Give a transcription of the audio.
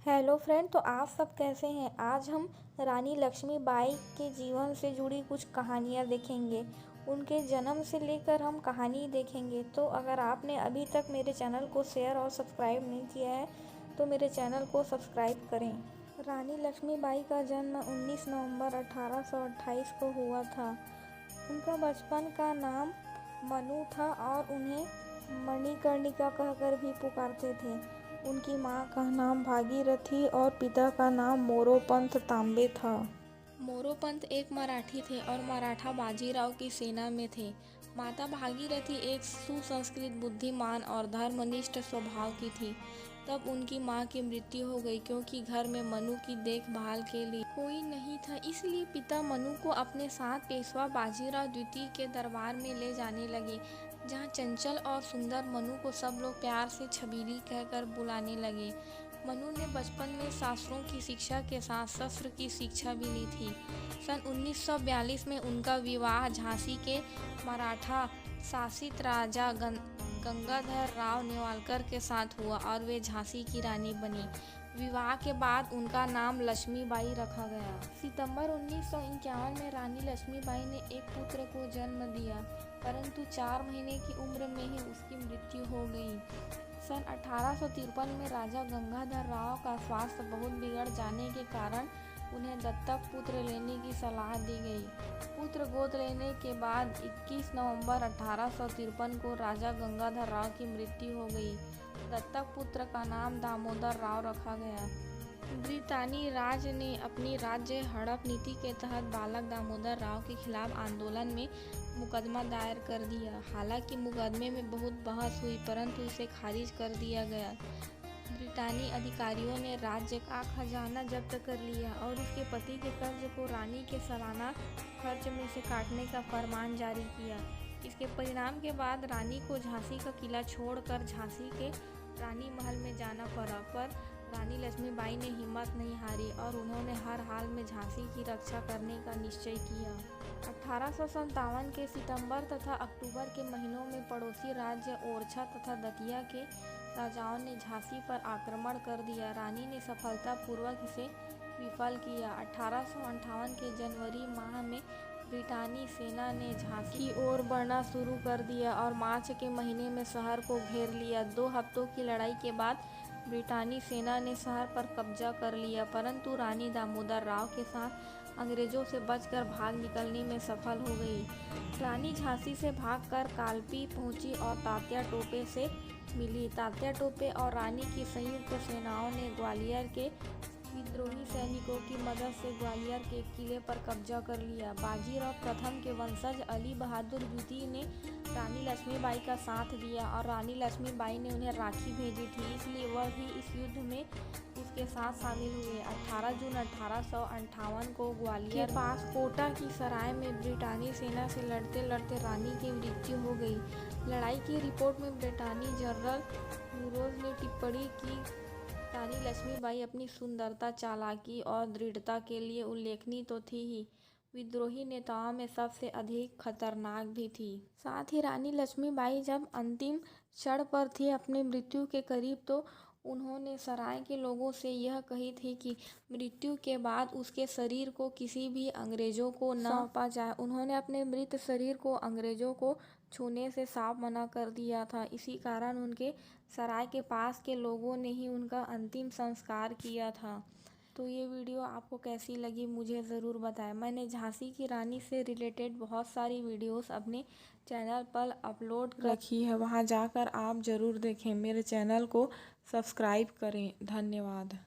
Hello friend, तो आप सब कैसे हैं। आज हम रानी लक्ष्मीबाई के जीवन से जुड़ी कुछ कहानियाँ देखेंगे। उनके जन्म से लेकर हम कहानी देखेंगे। तो अगर आपने अभी तक मेरे चैनल को शेयर और सब्सक्राइब नहीं किया है तो मेरे चैनल को सब्सक्राइब करें। रानी लक्ष्मीबाई का जन्म 19 नवंबर 1828 को हुआ था। उनका बचपन का नाम मनु था और उन्हें मणिकर्णिका कहकर भी पुकारते थे। उनकी माँ का नाम भागीरथी और पिता का नाम मोरोपंत तांबे था। मोरोपंत एक मराठी थे और मराठा बाजीराव की सेना में थे। माता भागीरथी एक सुसंस्कृत, बुद्धिमान और धर्मनिष्ठ स्वभाव की थी। तब उनकी माँ की मृत्यु हो गई क्योंकि घर में मनु की देखभाल के लिए कोई नहीं था। इसलिए पिता मनु को अपने साथ पेशवा बाजीराव द्वितीय के दरबार में ले जाने लगे, जहाँ चंचल और सुंदर मनु को सब लोग प्यार से छबीली कहकर बुलाने लगे। मनु ने बचपन में शास्त्रों की शिक्षा के साथ शस्त्र की शिक्षा भी ली थी। सन 1942 में उनका विवाह झांसी के मराठा शासित राजा गंगाधर राव नेवालकर के साथ हुआ और वे झांसी की रानी बनी। विवाह के बाद उनका नाम लक्ष्मीबाई रखा गया। सितंबर 1951 में रानी लक्ष्मीबाई ने एक पुत्र को जन्म दिया, परंतु 4 महीने की उम्र में ही उसकी मृत्यु हो गई। सन 1853 में राजा गंगाधर राव का स्वास्थ्य बहुत बिगड़ जाने के कारण उन्हें दत्तक पुत्र लेने की सलाह दी गई। पुत्र गोद लेने के बाद 21 नवंबर 1853 को राजा गंगाधर राव की मृत्यु हो गई। दत्तक पुत्र का नाम दामोदर राव रखा गया। ब्रितानी राज ने अपनी राज्य हड़प नीति के तहत बालक दामोदर राव के खिलाफ आंदोलन में मुकदमा दायर कर दिया। हालांकि मुकदमे में बहुत बहस हुई, परंतु इसे खारिज कर दिया गया। ब्रिटानी अधिकारियों ने राज्य का खजाना जब्त कर लिया और उसके पति के कर्ज को रानी के सालाना खर्च में से काटने का फरमान जारी किया। इसके परिणाम के बाद रानी को झांसी का किला छोड़कर झांसी के रानी महल में जाना पड़ा, पर रानी लक्ष्मीबाई ने हिम्मत नहीं हारी और उन्होंने हर हाल में झांसी की रक्षा करने का निश्चय किया। 1857 के सितंबर तथा अक्टूबर के महीनों में पड़ोसी राज्य ओरछा तथा दतिया के राजाओं ने झांसी पर आक्रमण कर दिया। रानी ने सफलतापूर्वक इसे विफल किया। 1858 के जनवरी माह में ब्रिटानी सेना ने झांसी की ओर बढ़ना शुरू कर दिया और मार्च के महीने में शहर को घेर लिया। 2 हफ्तों की लड़ाई के बाद ब्रिटानी सेना ने शहर पर कब्जा कर लिया, परंतु रानी दामोदर राव के साथ अंग्रेजों से बचकर भाग निकलने में सफल हो गई। रानी झांसी से भागकर कालपी पहुंची और तात्या टोपे से मिली। तात्या टोपे और रानी की संयुक्त सेनाओं ने ग्वालियर के विद्रोही सैनिकों की मदद से ग्वालियर के किले पर कब्जा कर लिया। बाजीराव प्रथम के वंशज अली बहादुर द्वितीय ने रानी लक्ष्मीबाई का साथ दिया और रानी लक्ष्मीबाई ने उन्हें राखी भेजी थी, इसलिए वह भी इस युद्ध में उसके साथ शामिल हुए। 18 जून 1858 को ग्वालियर के पास कोटा की सराय में ब्रिटानी सेना से लड़ते लड़ते रानी की मृत्यु हो गई। लड़ाई की रिपोर्ट में ब्रिटानी जनरल यूरोज ने टिप्पणी की, रानी लक्ष्मीबाई अपनी सुंदरता, चालाकी और दृढ़ता के लिए उल्लेखनीय तो थी ही, विद्रोही नेताओं में सबसे अधिक खतरनाक भी थी। साथ ही रानी लक्ष्मीबाई जब अंतिम क्षण पर थी, अपने मृत्यु के करीब, तो उन्होंने सराय के लोगों से यह कही थी कि मृत्यु के बाद उसके शरीर को किसी भी अंग्रेजों को न सौंपा जाए। उन्होंने अपने मृत शरीर को अंग्रेजों को छूने से साफ मना कर दिया था। इसी कारण उनके सराय के पास के लोगों ने ही उनका अंतिम संस्कार किया था। तो ये वीडियो आपको कैसी लगी मुझे ज़रूर बताएं। मैंने झांसी की रानी से रिलेटेड बहुत सारी वीडियोस अपने चैनल पर अपलोड रखी है, वहां जाकर आप ज़रूर देखें। मेरे चैनल को सब्सक्राइब करें। धन्यवाद।